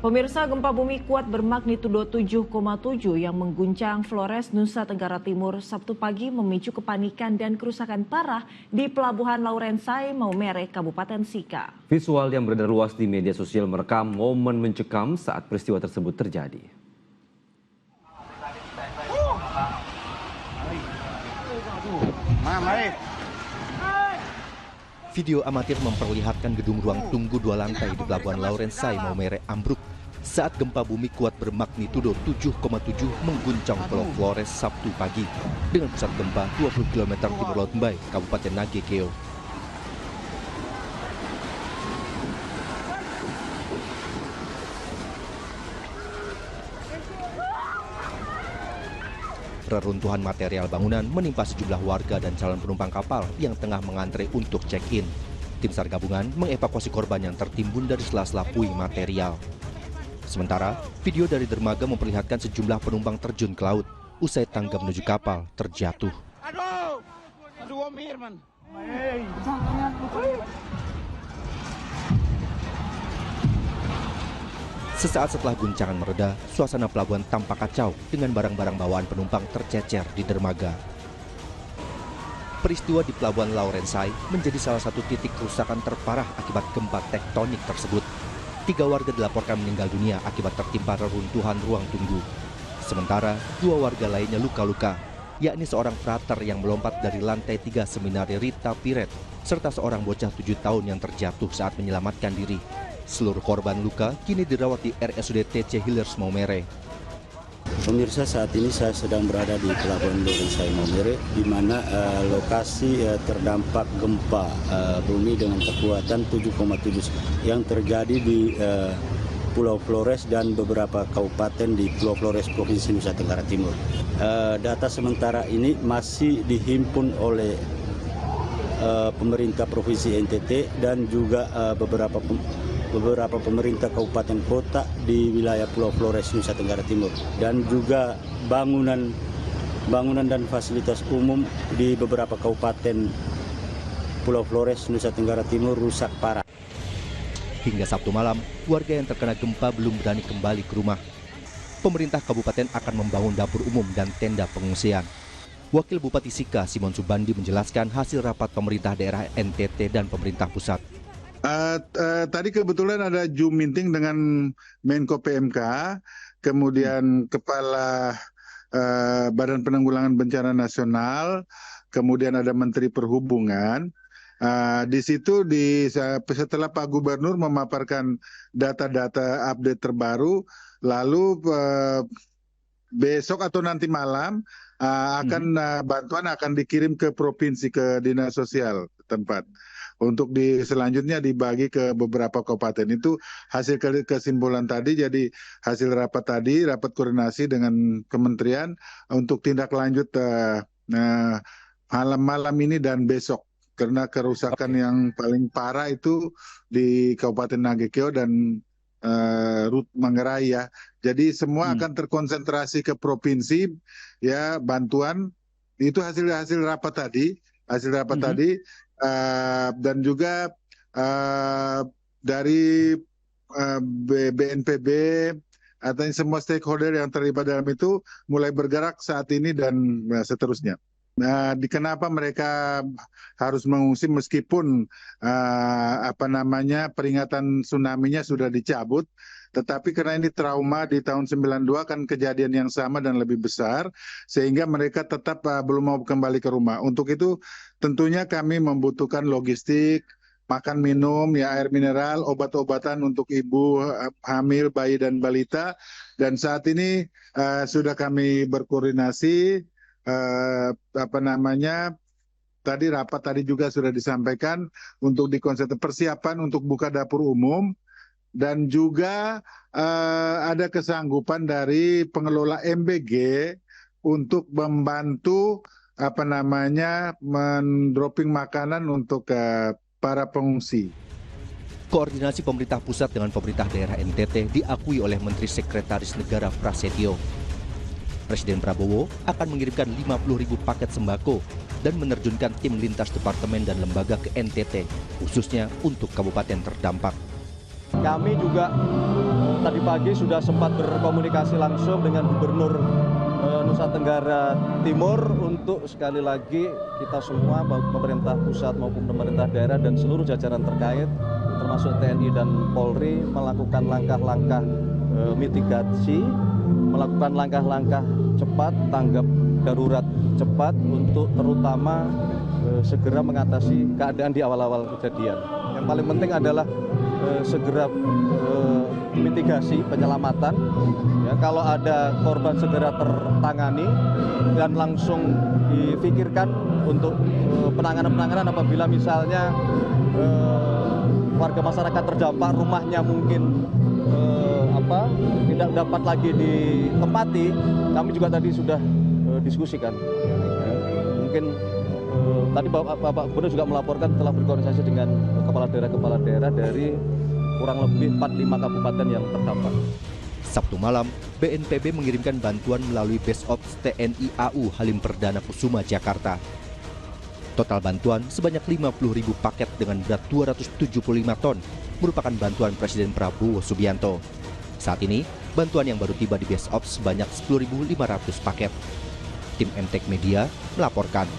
Pemirsa, gempa bumi kuat bermagnitudo 7,7 yang mengguncang Flores, Nusa Tenggara Timur Sabtu pagi memicu kepanikan dan kerusakan parah di Pelabuhan Laurensai, Maumere, Kabupaten Sika. Visual yang beredar luas di media sosial merekam momen mencekam saat peristiwa tersebut terjadi. Video amatir memperlihatkan gedung ruang tunggu 2 lantai di Pelabuhan Laurensai, Maumere ambruk saat gempa bumi kuat bermagnitudo 7,7 mengguncang Pulau Flores Sabtu pagi dengan pusat gempa 20 km timur laut Mbai, Kabupaten Nagekeo. Reruntuhan material bangunan menimpa sejumlah warga dan calon penumpang kapal yang tengah mengantre untuk check-in. Tim SAR gabungan mengevakuasi korban yang tertimbun dari sela-sela puing material. Sementara, video dari dermaga memperlihatkan sejumlah penumpang terjun ke laut usai tangga menuju kapal terjatuh. Sesaat setelah guncangan mereda, suasana pelabuhan tampak kacau dengan barang-barang bawaan penumpang tercecer di dermaga. Peristiwa di Pelabuhan Laurensai menjadi salah satu titik kerusakan terparah akibat gempa tektonik tersebut. 3 warga dilaporkan meninggal dunia akibat tertimpa reruntuhan ruang tunggu. Sementara 2 warga lainnya luka-luka, yakni seorang frater yang melompat dari lantai 3 seminari Rita Piret, serta seorang bocah 7 tahun yang terjatuh saat menyelamatkan diri. Seluruh korban luka kini dirawat di RSUD TC Hillers Maumere. Pemirsa, saat ini saya sedang berada di Pelabuhan Laurensai Maumere, di mana lokasi terdampak gempa bumi dengan kekuatan 7,7 yang terjadi di Pulau Flores dan beberapa kabupaten di Pulau Flores, Provinsi Nusa Tenggara Timur. Data sementara ini masih dihimpun oleh pemerintah Provinsi NTT dan juga beberapa pemerintah kabupaten kota di wilayah Pulau Flores, Nusa Tenggara Timur, dan juga bangunan dan fasilitas umum di beberapa kabupaten Pulau Flores, Nusa Tenggara Timur rusak parah. Hingga Sabtu malam, warga yang terkena gempa belum berani kembali ke rumah. Pemerintah kabupaten akan membangun dapur umum dan tenda pengungsian. Wakil Bupati Sika, Simon Subandi, menjelaskan hasil rapat pemerintah daerah NTT dan pemerintah pusat. Tadi kebetulan ada Zoom meeting dengan Menko PMK, kemudian Kepala Badan Penanggulangan Bencana Nasional, kemudian ada Menteri Perhubungan. Di situ setelah Pak Gubernur memaparkan data-data update terbaru, lalu besok atau nanti malam bantuan akan dikirim ke provinsi, ke dinas sosial tempat. Untuk selanjutnya dibagi ke beberapa kabupaten. Itu hasil kesimpulan tadi. Jadi hasil rapat koordinasi dengan kementerian untuk tindak lanjut malam ini dan besok. Karena kerusakan yang paling parah itu di Kabupaten Nagekeo dan Rut Manggarai ya. Jadi semua akan terkonsentrasi ke provinsi ya, bantuan. Itu hasil rapat tadi. Dan juga dari BNPB atau semua stakeholder yang terlibat dalam itu mulai bergerak saat ini dan seterusnya. Kenapa mereka harus mengungsi meskipun peringatan tsunami-nya sudah dicabut, tetapi karena ini trauma di tahun 92 kan kejadian yang sama dan lebih besar, sehingga mereka tetap belum mau kembali ke rumah. Untuk itu tentunya kami membutuhkan logistik, makan minum, ya air mineral, obat-obatan untuk ibu hamil, bayi dan balita. Dan saat ini sudah kami berkoordinasi, tadi rapat tadi juga sudah disampaikan untuk dikonsentrasi persiapan untuk buka dapur umum. Dan juga ada kesanggupan dari pengelola MBG untuk membantu mendroping makanan untuk para pengungsi. Koordinasi pemerintah pusat dengan pemerintah daerah NTT diakui oleh Menteri Sekretaris Negara Prasetyo. Presiden Prabowo akan mengirimkan 50.000 paket sembako dan menerjunkan tim lintas departemen dan lembaga ke NTT, khususnya untuk kabupaten terdampak. Kami juga tadi pagi sudah sempat berkomunikasi langsung dengan Gubernur Nusa Tenggara Timur untuk sekali lagi kita semua, pemerintah pusat maupun pemerintah daerah dan seluruh jajaran terkait, termasuk TNI dan Polri, melakukan langkah-langkah mitigasi, melakukan langkah-langkah cepat, tanggap darurat cepat untuk terutama segera mengatasi keadaan di awal-awal kejadian. Yang paling penting adalah segera mitigasi, penyelamatan. Ya, kalau ada korban segera tertangani dan langsung dipikirkan untuk penanganan apabila misalnya warga masyarakat terdampak rumahnya mungkin tidak dapat lagi ditempati. Kami juga tadi sudah diskusikan. Ya, mungkin tadi Bapak Gubernur juga melaporkan telah berkoordinasi dengan kepala daerah dari kurang lebih 45 kabupaten yang terdampak. Sabtu malam, BNPB mengirimkan bantuan melalui Base Ops TNI AU Halim Perdana Kusuma, Jakarta. Total bantuan sebanyak 50.000 paket dengan berat 275 ton merupakan bantuan Presiden Prabowo Subianto. Saat ini, bantuan yang baru tiba di Base Ops sebanyak 10.500 paket. Tim MTek Media melaporkan.